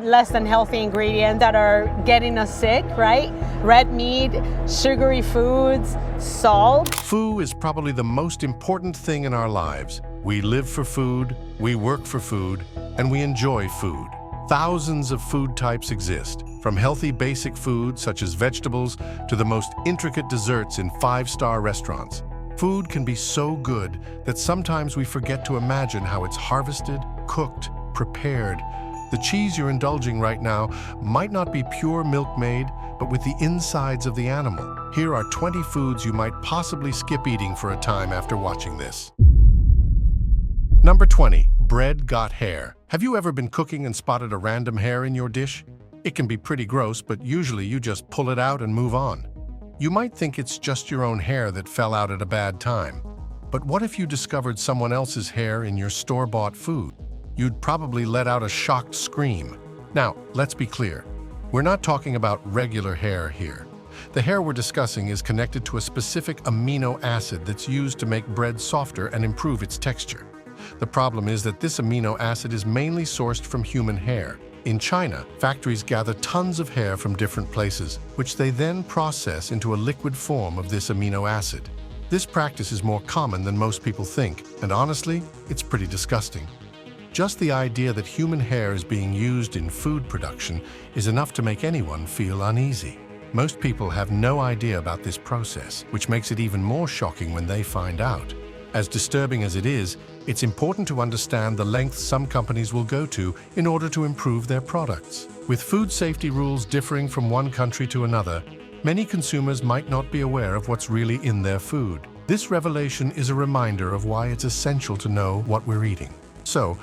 less than healthy ingredients that are getting us sick, right? Red meat, sugary foods, salt. Food is probably the most important thing in our lives. We live for food, we work for food, and we enjoy food. Thousands of food types exist, from healthy basic foods such as vegetables to the most intricate desserts in five-star restaurants. Food can be so good that sometimes we forget to imagine how it's harvested, cooked, prepared. The cheese you're indulging right now might not be pure milk made, but with the insides of the animal. Here are 20 foods you might possibly skip eating for a time after watching this. Number 20. Bread got hair. Have you ever been cooking and spotted a random hair in your dish? It can be pretty gross, but usually you just pull it out and move on. You might think it's just your own hair that fell out at a bad time. But what if you discovered someone else's hair in your store-bought food? You'd probably let out a shocked scream. Now, let's be clear. We're not talking about regular hair here. The hair we're discussing is connected to a specific amino acid that's used to make bread softer and improve its texture. The problem is that this amino acid is mainly sourced from human hair. In China, factories gather tons of hair from different places, which they then process into a liquid form of this amino acid. This practice is more common than most people think, and honestly, it's pretty disgusting. Just the idea that human hair is being used in food production is enough to make anyone feel uneasy. Most people have no idea about this process, which makes it even more shocking when they find out. As disturbing as it is, it's important to understand the lengths some companies will go to in order to improve their products. With food safety rules differing from one country to another, many consumers might not be aware of what's really in their food. This revelation is a reminder of why it's essential to know what we're eating. So,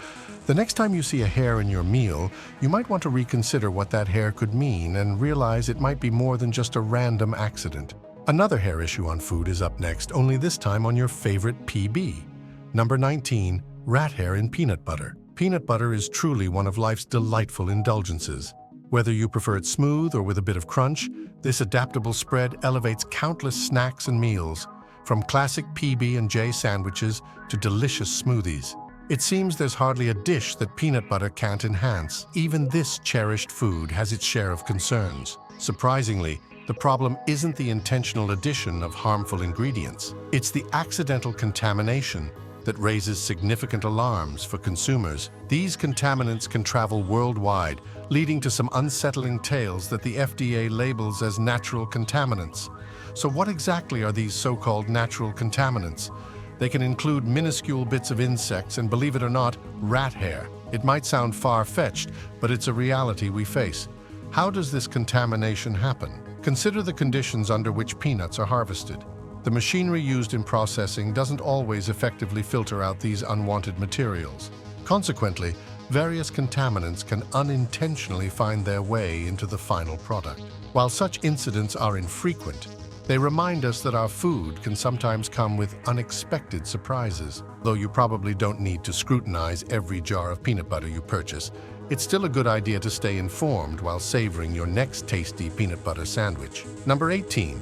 the next time you see a hair in your meal, you might want to reconsider what that hair could mean and realize it might be more than just a random accident. Another hair issue on food is up next, only this time on your favorite PB. Number 19. Rat hair in peanut butter. Peanut butter is truly one of life's delightful indulgences. Whether you prefer it smooth or with a bit of crunch, this adaptable spread elevates countless snacks and meals, from classic PB&J sandwiches to delicious smoothies. It seems there's hardly a dish that peanut butter can't enhance. Even this cherished food has its share of concerns. Surprisingly, the problem isn't the intentional addition of harmful ingredients. It's the accidental contamination that raises significant alarms for consumers. These contaminants can travel worldwide, leading to some unsettling tales that the FDA labels as natural contaminants. So what exactly are these so-called natural contaminants? They can include minuscule bits of insects and, believe it or not, rat hair. It might sound far-fetched, but it's a reality we face. How does this contamination happen? Consider the conditions under which peanuts are harvested. The machinery used in processing doesn't always effectively filter out these unwanted materials. Consequently, various contaminants can unintentionally find their way into the final product. While such incidents are infrequent, they remind us that our food can sometimes come with unexpected surprises. Though you probably don't need to scrutinize every jar of peanut butter you purchase, it's still a good idea to stay informed while savoring your next tasty peanut butter sandwich. Number 18.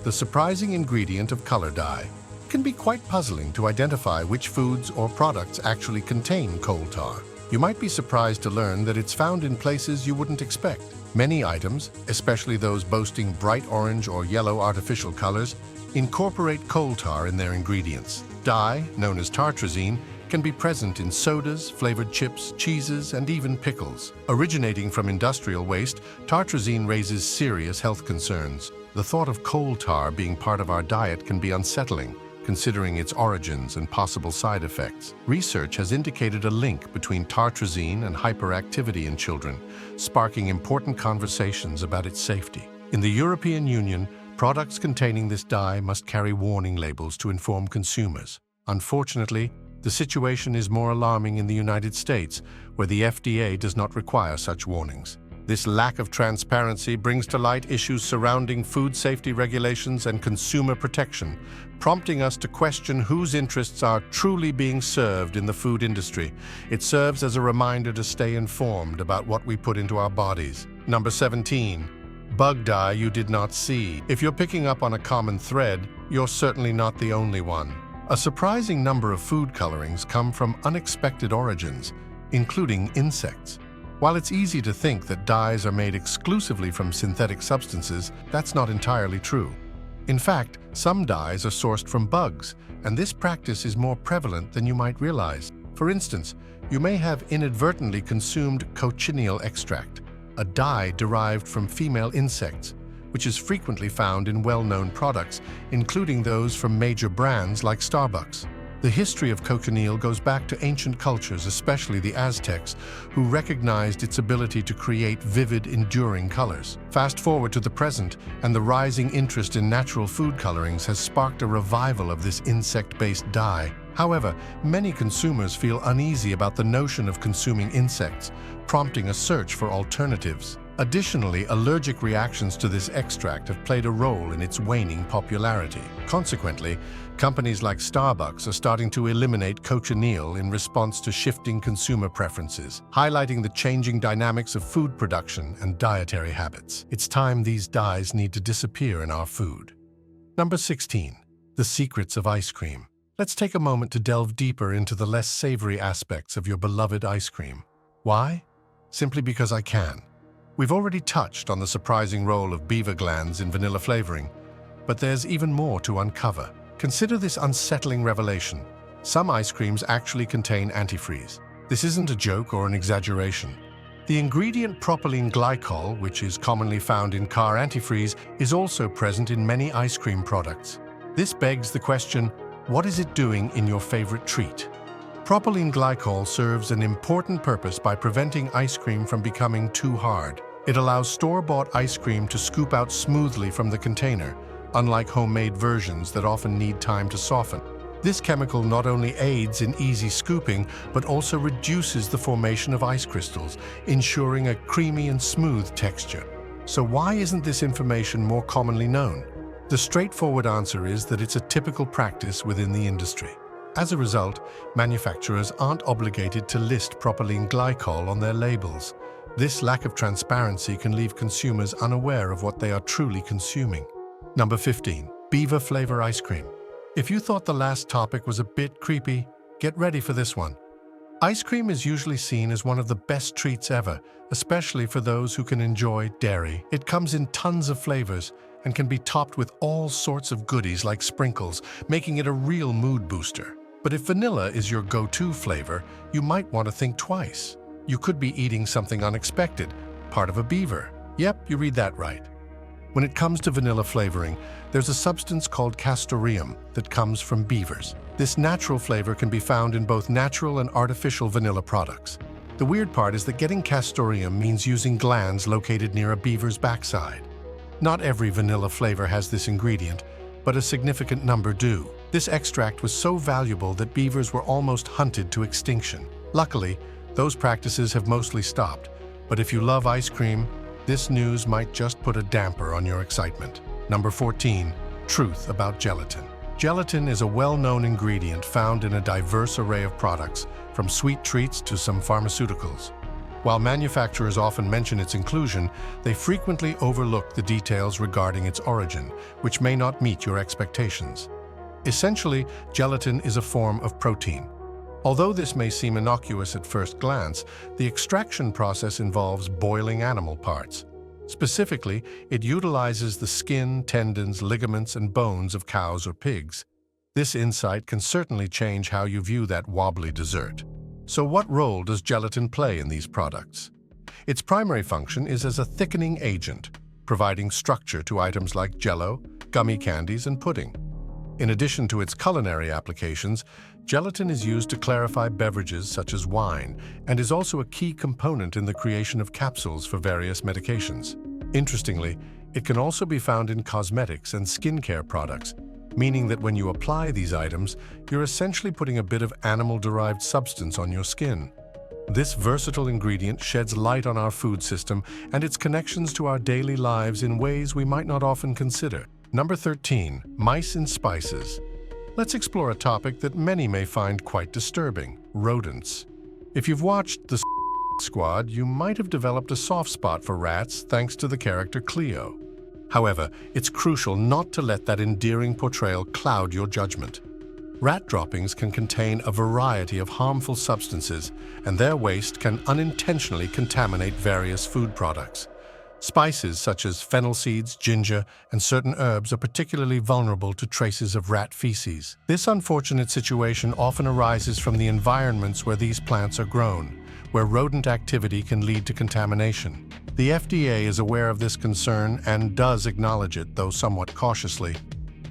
The surprising ingredient of color dye. It can be quite puzzling to identify which foods or products actually contain coal tar. You might be surprised to learn that it's found in places you wouldn't expect. Many items, especially those boasting bright orange or yellow artificial colors, incorporate coal tar in their ingredients. Dye, known as tartrazine, can be present in sodas, flavored chips, cheeses, and even pickles. Originating from industrial waste, tartrazine raises serious health concerns. The thought of coal tar being part of our diet can be unsettling, considering its origins and possible side effects. Research has indicated a link between tartrazine and hyperactivity in children, sparking important conversations about its safety. In the European Union, products containing this dye must carry warning labels to inform consumers. Unfortunately, the situation is more alarming in the United States, where the FDA does not require such warnings. This lack of transparency brings to light issues surrounding food safety regulations and consumer protection, prompting us to question whose interests are truly being served in the food industry. It serves as a reminder to stay informed about what we put into our bodies. Number 17. Bug dye you did not see. If you're picking up on a common thread, you're certainly not the only one. A surprising number of food colorings come from unexpected origins, including insects. While it's easy to think that dyes are made exclusively from synthetic substances, that's not entirely true. In fact, some dyes are sourced from bugs, and this practice is more prevalent than you might realize. For instance, you may have inadvertently consumed cochineal extract, a dye derived from female insects, which is frequently found in well-known products, including those from major brands like Starbucks. The history of cochineal goes back to ancient cultures, especially the Aztecs, who recognized its ability to create vivid, enduring colors. Fast forward to the present, and the rising interest in natural food colorings has sparked a revival of this insect-based dye. However, many consumers feel uneasy about the notion of consuming insects, prompting a search for alternatives. Additionally, allergic reactions to this extract have played a role in its waning popularity. Consequently, companies like Starbucks are starting to eliminate cochineal in response to shifting consumer preferences, highlighting the changing dynamics of food production and dietary habits. It's time these dyes need to disappear in our food. Number 16. The secrets of ice cream. Let's take a moment to delve deeper into the less savory aspects of your beloved ice cream. Why? Simply because I can. We've already touched on the surprising role of beaver glands in vanilla flavoring, but there's even more to uncover. Consider this unsettling revelation. Some ice creams actually contain antifreeze. This isn't a joke or an exaggeration. The ingredient propylene glycol, which is commonly found in car antifreeze, is also present in many ice cream products. This begs the question, what is it doing in your favorite treat? Propylene glycol serves an important purpose by preventing ice cream from becoming too hard. It allows store-bought ice cream to scoop out smoothly from the container, unlike homemade versions that often need time to soften. This chemical not only aids in easy scooping, but also reduces the formation of ice crystals, ensuring a creamy and smooth texture. So why isn't this information more commonly known? The straightforward answer is that it's a typical practice within the industry. As a result, manufacturers aren't obligated to list propylene glycol on their labels. This lack of transparency can leave consumers unaware of what they are truly consuming. Number 15. Beaver flavor ice cream. If you thought the last topic was a bit creepy, get ready for this one. Ice cream is usually seen as one of the best treats ever, especially for those who can enjoy dairy. It comes in tons of flavors and can be topped with all sorts of goodies like sprinkles, making it a real mood booster. But if vanilla is your go-to flavor, you might want to think twice. You could be eating something unexpected, part of a beaver. Yep, you read that right. When it comes to vanilla flavoring, there's a substance called castoreum that comes from beavers. This natural flavor can be found in both natural and artificial vanilla products. The weird part is that getting castoreum means using glands located near a beaver's backside. Not every vanilla flavor has this ingredient, but a significant number do. This extract was so valuable that beavers were almost hunted to extinction. Luckily, those practices have mostly stopped, but if you love ice cream, this news might just put a damper on your excitement. Number 14. Truth about gelatin. Gelatin is a well-known ingredient found in a diverse array of products, from sweet treats to some pharmaceuticals. While manufacturers often mention its inclusion, they frequently overlook the details regarding its origin, which may not meet your expectations. Essentially, gelatin is a form of protein. Although this may seem innocuous at first glance, the extraction process involves boiling animal parts. Specifically, it utilizes the skin, tendons, ligaments, and bones of cows or pigs. This insight can certainly change how you view that wobbly dessert. So what role does gelatin play in these products? Its primary function is as a thickening agent, providing structure to items like Jell-O, gummy candies, and pudding. In addition to its culinary applications, gelatin is used to clarify beverages such as wine and is also a key component in the creation of capsules for various medications. Interestingly, it can also be found in cosmetics and skincare products, meaning that when you apply these items, you're essentially putting a bit of animal-derived substance on your skin. This versatile ingredient sheds light on our food system and its connections to our daily lives in ways we might not often consider. Number 13. Mice in spices. Let's explore a topic that many may find quite disturbing: rodents. If you've watched The Squad, you might have developed a soft spot for rats thanks to the character Cleo. However, it's crucial not to let that endearing portrayal cloud your judgment. Rat droppings can contain a variety of harmful substances, and their waste can unintentionally contaminate various food products. Spices such as fennel seeds, ginger, and certain herbs are particularly vulnerable to traces of rat feces. This unfortunate situation often arises from the environments where these plants are grown, where rodent activity can lead to contamination. The FDA is aware of this concern and does acknowledge it, though somewhat cautiously.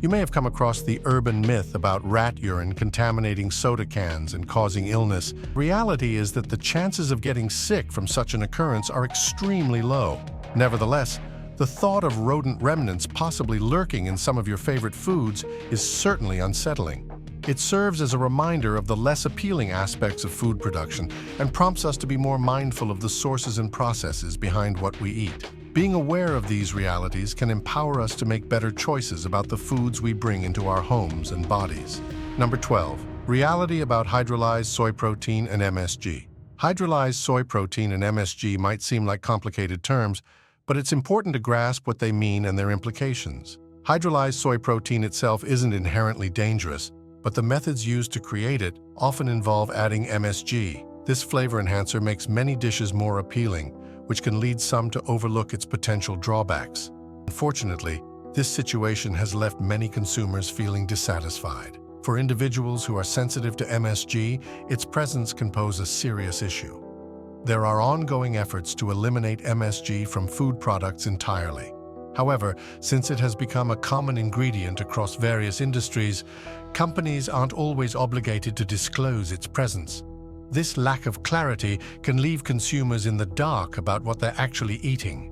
You may have come across the urban myth about rat urine contaminating soda cans and causing illness. Reality is that the chances of getting sick from such an occurrence are extremely low. Nevertheless, the thought of rodent remnants possibly lurking in some of your favorite foods is certainly unsettling. It serves as a reminder of the less appealing aspects of food production and prompts us to be more mindful of the sources and processes behind what we eat. Being aware of these realities can empower us to make better choices about the foods we bring into our homes and bodies. Number 12. Reality about hydrolyzed soy protein and MSG. Hydrolyzed soy protein and MSG might seem like complicated terms, but it's important to grasp what they mean and their implications. Hydrolyzed soy protein itself isn't inherently dangerous, but the methods used to create it often involve adding MSG. This flavor enhancer makes many dishes more appealing, which can lead some to overlook its potential drawbacks. Unfortunately, this situation has left many consumers feeling dissatisfied. For individuals who are sensitive to MSG, its presence can pose a serious issue. There are ongoing efforts to eliminate MSG from food products entirely. However, since it has become a common ingredient across various industries, companies aren't always obligated to disclose its presence. This lack of clarity can leave consumers in the dark about what they're actually eating.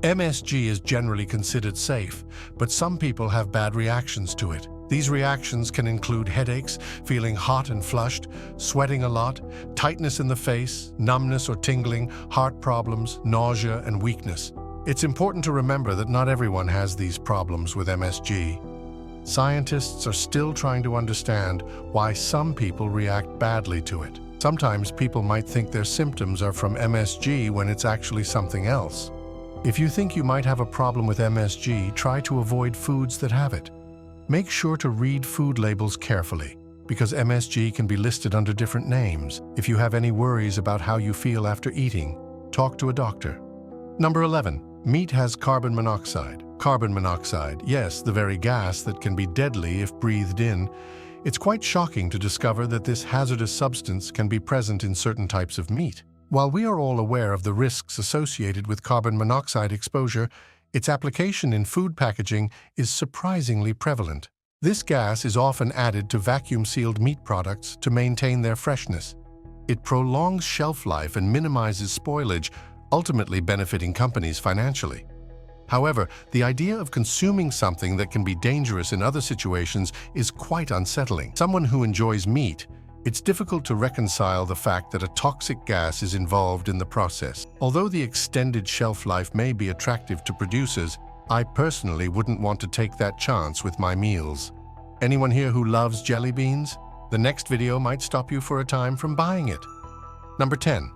MSG is generally considered safe, but some people have bad reactions to it. These reactions can include headaches, feeling hot and flushed, sweating a lot, tightness in the face, numbness or tingling, heart problems, nausea, and weakness. It's important to remember that not everyone has these problems with MSG. Scientists are still trying to understand why some people react badly to it. Sometimes people might think their symptoms are from MSG when it's actually something else. If you think you might have a problem with MSG, try to avoid foods that have it. Make sure to read food labels carefully, because MSG can be listed under different names. If you have any worries about how you feel after eating, talk to a doctor. Number 11. Meat has carbon monoxide. Carbon monoxide, yes, the very gas that can be deadly if breathed in. It's quite shocking to discover that this hazardous substance can be present in certain types of meat. While we are all aware of the risks associated with carbon monoxide exposure, its application in food packaging is surprisingly prevalent. This gas is often added to vacuum-sealed meat products to maintain their freshness. It prolongs shelf life and minimizes spoilage, ultimately benefiting companies financially. However, the idea of consuming something that can be dangerous in other situations is quite unsettling. Someone who enjoys meat, it's difficult to reconcile the fact that a toxic gas is involved in the process. Although the extended shelf life may be attractive to producers, I personally wouldn't want to take that chance with my meals. Anyone here who loves jelly beans? The next video might stop you for a time from buying it. Number 10.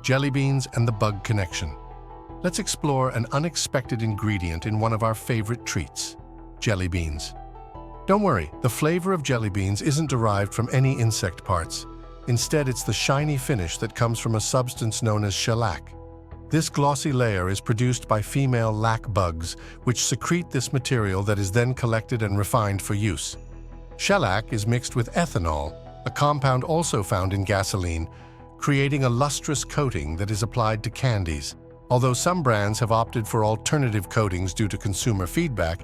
Jelly beans and the bug connection. Let's explore an unexpected ingredient in one of our favorite treats, jelly beans. Don't worry, the flavor of jelly beans isn't derived from any insect parts. Instead, it's the shiny finish that comes from a substance known as shellac. This glossy layer is produced by female lac bugs, which secrete this material that is then collected and refined for use. Shellac is mixed with ethanol, a compound also found in gasoline, creating a lustrous coating that is applied to candies. Although some brands have opted for alternative coatings due to consumer feedback,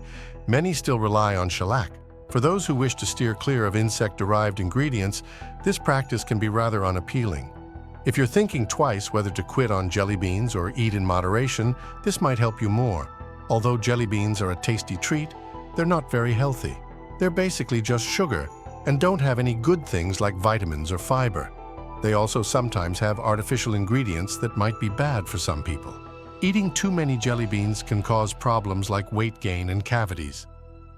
many still rely on shellac. For those who wish to steer clear of insect-derived ingredients, this practice can be rather unappealing. If you're thinking twice whether to quit on jelly beans or eat in moderation, this might help you more. Although jelly beans are a tasty treat, they're not very healthy. They're basically just sugar and don't have any good things like vitamins or fiber. They also sometimes have artificial ingredients that might be bad for some people. Eating too many jelly beans can cause problems like weight gain and cavities.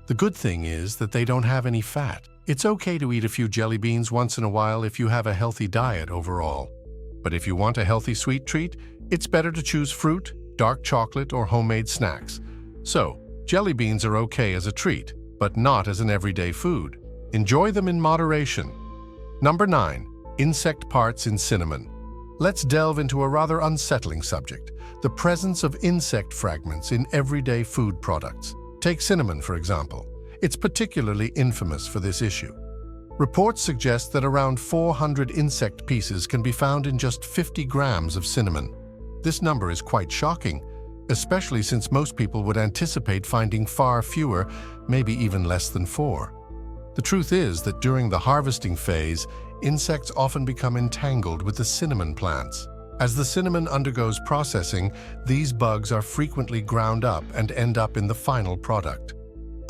The good thing is that they don't have any fat. It's okay to eat a few jelly beans once in a while if you have a healthy diet overall. But if you want a healthy sweet treat, it's better to choose fruit, dark chocolate, or homemade snacks. So, jelly beans are okay as a treat, but not as an everyday food. Enjoy them in moderation. Number 9. Insect parts in cinnamon. Let's delve into a rather unsettling subject, the presence of insect fragments in everyday food products. Take cinnamon, for example. It's particularly infamous for this issue. Reports suggest that around 400 insect pieces can be found in just 50 grams of cinnamon. This number is quite shocking, especially since most people would anticipate finding far fewer, maybe even less than 4. The truth is that during the harvesting phase, insects often become entangled with the cinnamon plants. As the cinnamon undergoes processing, these bugs are frequently ground up and end up in the final product.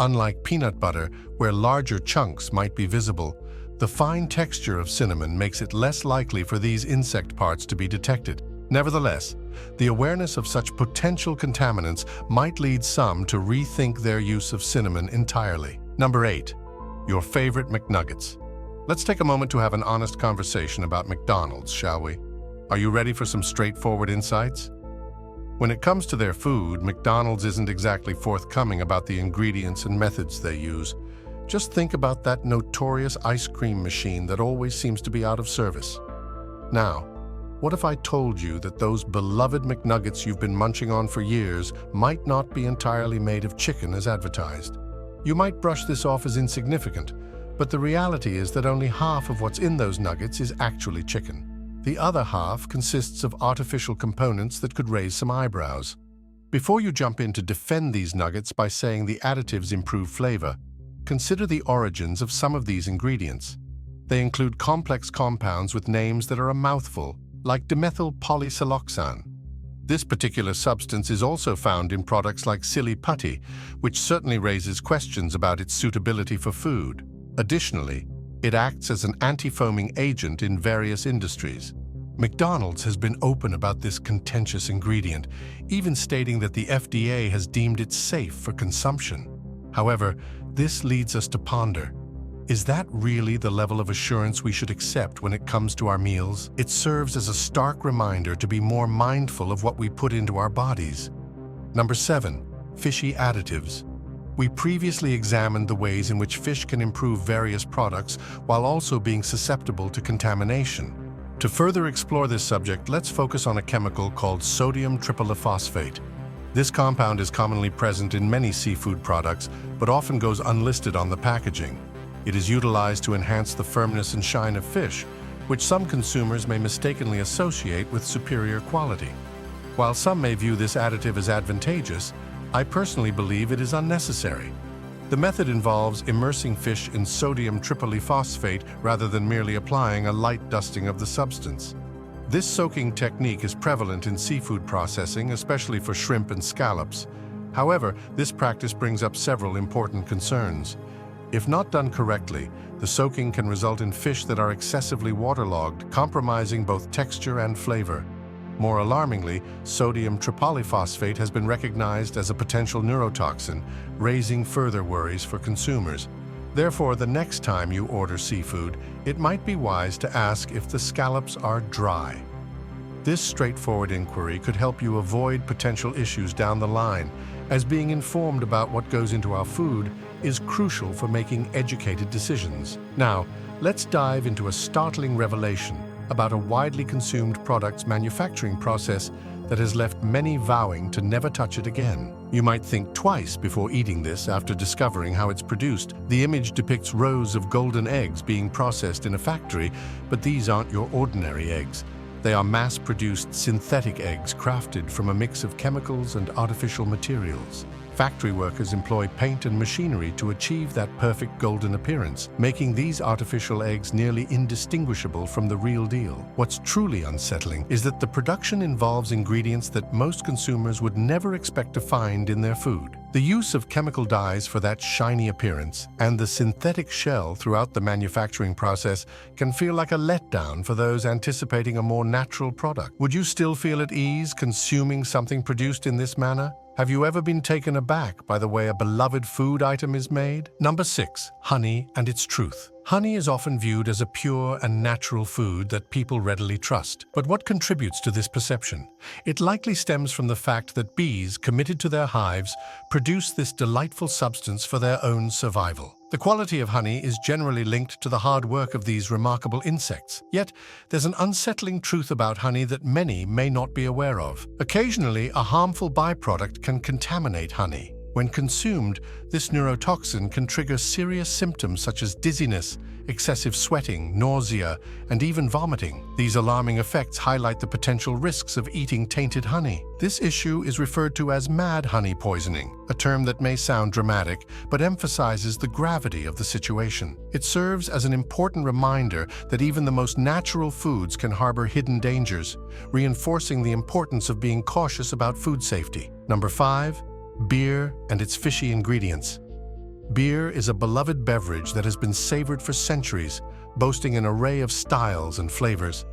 Unlike peanut butter, where larger chunks might be visible, the fine texture of cinnamon makes it less likely for these insect parts to be detected. Nevertheless, the awareness of such potential contaminants might lead some to rethink their use of cinnamon entirely. Number 8. Your favorite McNuggets. Let's take a moment to have an honest conversation about McDonald's, shall we? Are you ready for some straightforward insights? When it comes to their food, McDonald's isn't exactly forthcoming about the ingredients and methods they use. Just think about that notorious ice cream machine that always seems to be out of service. Now, what if I told you that those beloved McNuggets you've been munching on for years might not be entirely made of chicken as advertised? You might brush this off as insignificant, but the reality is that only half of what's in those nuggets is actually chicken. The other half consists of artificial components that could raise some eyebrows. Before you jump in to defend these nuggets by saying the additives improve flavor, consider the origins of some of these ingredients. They include complex compounds with names that are a mouthful, like dimethyl polysiloxane. This particular substance is also found in products like silly putty, which certainly raises questions about its suitability for food. Additionally, it acts as an anti-foaming agent in various industries. McDonald's has been open about this contentious ingredient, even stating that the FDA has deemed it safe for consumption. However, this leads us to ponder, is that really the level of assurance we should accept when it comes to our meals? It serves as a stark reminder to be more mindful of what we put into our bodies. Number 7. Fishy additives. We previously examined the ways in which fish can improve various products while also being susceptible to contamination. To further explore this subject, let's focus on a chemical called sodium tripolyphosphate. This compound is commonly present in many seafood products, but often goes unlisted on the packaging. It is utilized to enhance the firmness and shine of fish, which some consumers may mistakenly associate with superior quality. While some may view this additive as advantageous, I personally believe it is unnecessary. The method involves immersing fish in sodium tripolyphosphate rather than merely applying a light dusting of the substance. This soaking technique is prevalent in seafood processing, especially for shrimp and scallops. However, this practice brings up several important concerns. If not done correctly, the soaking can result in fish that are excessively waterlogged, compromising both texture and flavor. More alarmingly, sodium tripolyphosphate has been recognized as a potential neurotoxin, raising further worries for consumers. Therefore, the next time you order seafood, it might be wise to ask if the scallops are dry. This straightforward inquiry could help you avoid potential issues down the line, as being informed about what goes into our food is crucial for making educated decisions. Now, let's dive into a startling revelation about a widely consumed product's manufacturing process that has left many vowing to never touch it again. You might think twice before eating this after discovering how it's produced. The image depicts rows of golden eggs being processed in a factory, but these aren't your ordinary eggs. They are mass-produced synthetic eggs crafted from a mix of chemicals and artificial materials. Factory workers employ paint and machinery to achieve that perfect golden appearance, making these artificial eggs nearly indistinguishable from the real deal. What's truly unsettling is that the production involves ingredients that most consumers would never expect to find in their food. The use of chemical dyes for that shiny appearance and the synthetic shell throughout the manufacturing process can feel like a letdown for those anticipating a more natural product. Would you still feel at ease consuming something produced in this manner? Have you ever been taken aback by the way a beloved food item is made? Number 6. Honey and its truth. Honey is often viewed as a pure and natural food that people readily trust. But what contributes to this perception? It likely stems from the fact that bees, committed to their hives, produce this delightful substance for their own survival. The quality of honey is generally linked to the hard work of these remarkable insects. Yet, there's an unsettling truth about honey that many may not be aware of. Occasionally, a harmful byproduct can contaminate honey. When consumed, this neurotoxin can trigger serious symptoms such as dizziness, excessive sweating, nausea, and even vomiting. These alarming effects highlight the potential risks of eating tainted honey. This issue is referred to as mad honey poisoning, a term that may sound dramatic but emphasizes the gravity of the situation. It serves as an important reminder that even the most natural foods can harbor hidden dangers, reinforcing the importance of being cautious about food safety. Number 5. Beer and its fishy ingredients. Beer is a beloved beverage that has been savored for centuries, boasting an array of styles and flavors.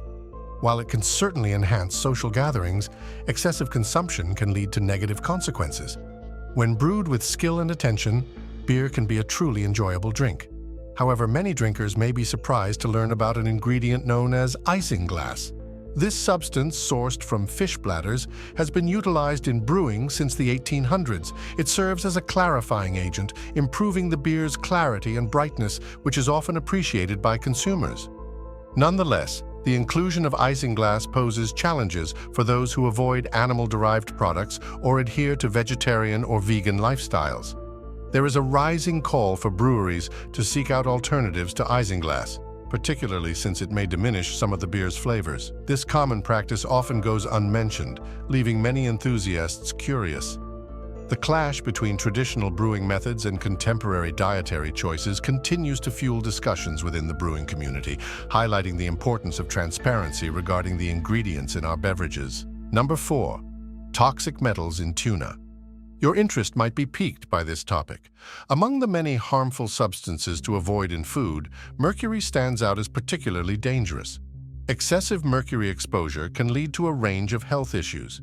While it can certainly enhance social gatherings, excessive consumption can lead to negative consequences. When brewed with skill and attention, beer can be a truly enjoyable drink. However, many drinkers may be surprised to learn about an ingredient known as isinglass. This substance, sourced from fish bladders, has been utilized in brewing since the 1800s. It serves as a clarifying agent, improving the beer's clarity and brightness, which is often appreciated by consumers. Nonetheless, the inclusion of isinglass poses challenges for those who avoid animal-derived products or adhere to vegetarian or vegan lifestyles. There is a rising call for breweries to seek out alternatives to isinglass, particularly since it may diminish some of the beer's flavors. This common practice often goes unmentioned, leaving many enthusiasts curious. The clash between traditional brewing methods and contemporary dietary choices continues to fuel discussions within the brewing community, highlighting the importance of transparency regarding the ingredients in our beverages. Number 4. Toxic metals in tuna. Your interest might be piqued by this topic. Among the many harmful substances to avoid in food, mercury stands out as particularly dangerous. Excessive mercury exposure can lead to a range of health issues.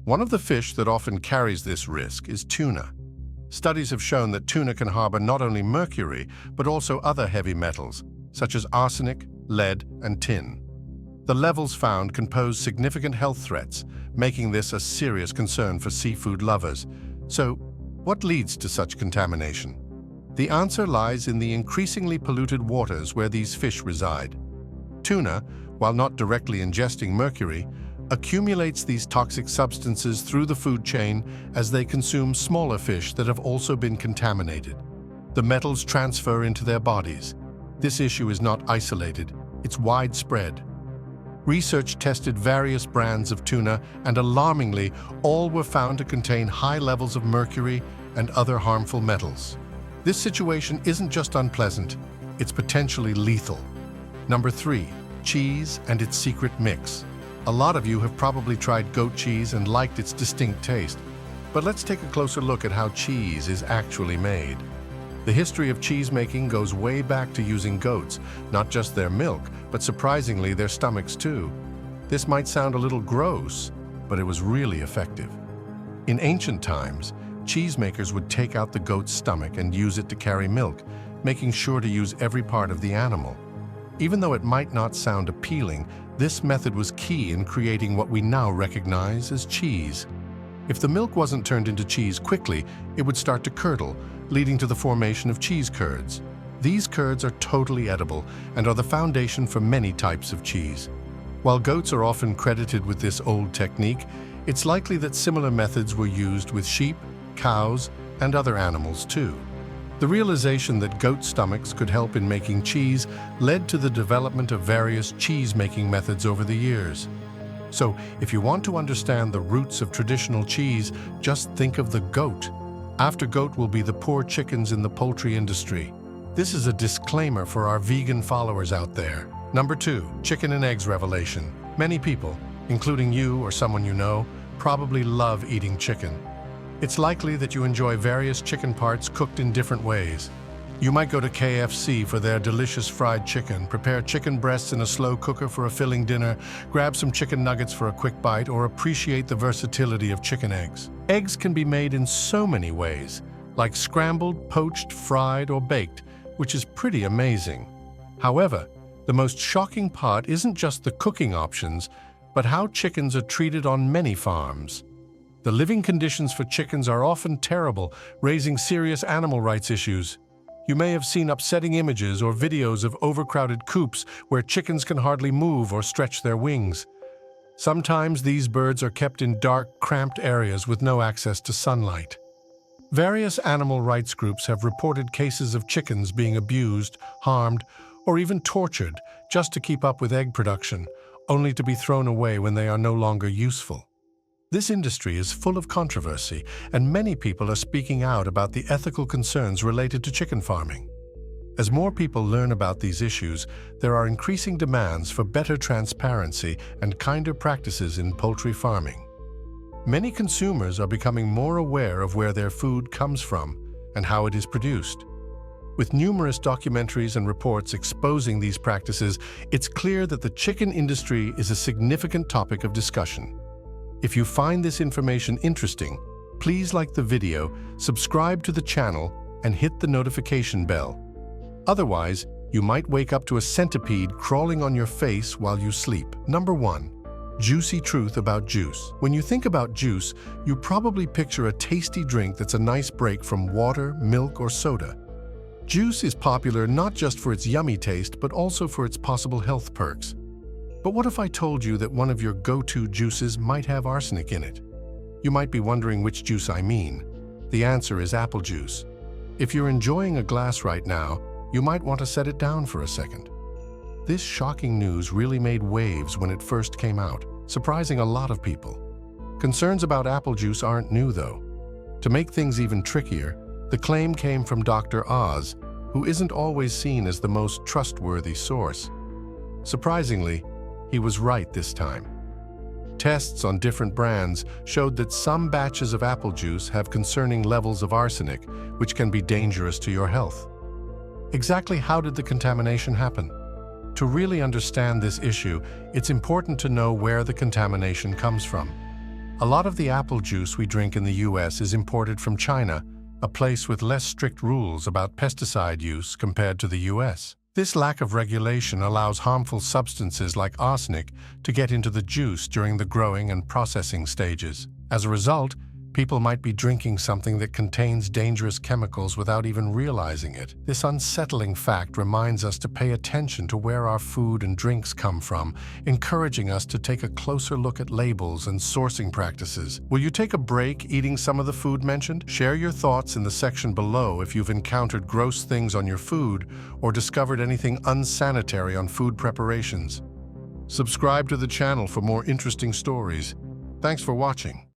One of the fish that often carries this risk is tuna. Studies have shown that tuna can harbor not only mercury, but also other heavy metals, such as arsenic, lead, and tin. The levels found can pose significant health threats, making this a serious concern for seafood lovers. So, what leads to such contamination? The answer lies in the increasingly polluted waters where these fish reside. Tuna, while not directly ingesting mercury, accumulates these toxic substances through the food chain as they consume smaller fish that have also been contaminated. The metals transfer into their bodies. This issue is not isolated, it's widespread. Research tested various brands of tuna, and alarmingly, all were found to contain high levels of mercury and other harmful metals. This situation isn't just unpleasant, it's potentially lethal. Number 3. Cheese and its secret mix. A lot of you have probably tried goat cheese and liked its distinct taste. But let's take a closer look at how cheese is actually made. The history of cheese making goes way back to using goats, not just their milk, but surprisingly their stomachs too. This might sound a little gross, but it was really effective. In ancient times, cheesemakers would take out the goat's stomach and use it to carry milk, making sure to use every part of the animal. Even though it might not sound appealing, this method was key in creating what we now recognize as cheese. If the milk wasn't turned into cheese quickly, it would start to curdle, leading to the formation of cheese curds. These curds are totally edible and are the foundation for many types of cheese. While goats are often credited with this old technique, it's likely that similar methods were used with sheep, cows, and other animals too. The realization that goat stomachs could help in making cheese led to the development of various cheese-making methods over the years. So, if you want to understand the roots of traditional cheese, just think of the goat. After goat will be the poor chickens in the poultry industry. This is a disclaimer for our vegan followers out there. Number 2, chicken and eggs revelation. Many people, including you or someone you know, probably love eating chicken. It's likely that you enjoy various chicken parts cooked in different ways. You might go to KFC for their delicious fried chicken, prepare chicken breasts in a slow cooker for a filling dinner, grab some chicken nuggets for a quick bite, or appreciate the versatility of chicken eggs. Eggs can be made in so many ways, like scrambled, poached, fried, or baked, which is pretty amazing. However, the most shocking part isn't just the cooking options, but how chickens are treated on many farms. The living conditions for chickens are often terrible, raising serious animal rights issues. You may have seen upsetting images or videos of overcrowded coops where chickens can hardly move or stretch their wings. Sometimes these birds are kept in dark, cramped areas with no access to sunlight. Various animal rights groups have reported cases of chickens being abused, harmed, or even tortured just to keep up with egg production, only to be thrown away when they are no longer useful. This industry is full of controversy, and many people are speaking out about the ethical concerns related to chicken farming. As more people learn about these issues, there are increasing demands for better transparency and kinder practices in poultry farming. Many consumers are becoming more aware of where their food comes from and how it is produced. With numerous documentaries and reports exposing these practices, it's clear that the chicken industry is a significant topic of discussion. If you find this information interesting, please like the video, subscribe to the channel, and hit the notification bell. Otherwise, you might wake up to a centipede crawling on your face while you sleep. Number 1. Juicy truth about juice. When you think about juice, you probably picture a tasty drink that's a nice break from water, milk, or soda. Juice is popular not just for its yummy taste, but also for its possible health perks. But what if I told you that one of your go-to juices might have arsenic in it? You might be wondering which juice I mean. The answer is apple juice. If you're enjoying a glass right now, you might want to set it down for a second. This shocking news really made waves when it first came out, surprising a lot of people. Concerns about apple juice aren't new, though. To make things even trickier, the claim came from Dr. Oz, who isn't always seen as the most trustworthy source. Surprisingly, he was right this time. Tests on different brands showed that some batches of apple juice have concerning levels of arsenic, which can be dangerous to your health. Exactly how did the contamination happen? To really understand this issue, it's important to know where the contamination comes from. A lot of the apple juice we drink in the US is imported from China, a place with less strict rules about pesticide use compared to the US. This lack of regulation allows harmful substances like arsenic to get into the juice during the growing and processing stages. As a result, people might be drinking something that contains dangerous chemicals without even realizing it. This unsettling fact reminds us to pay attention to where our food and drinks come from, encouraging us to take a closer look at labels and sourcing practices. Will you take a break eating some of the food mentioned? Share your thoughts in the section below if you've encountered gross things on your food or discovered anything unsanitary on food preparations. Subscribe to the channel for more interesting stories. Thanks for watching.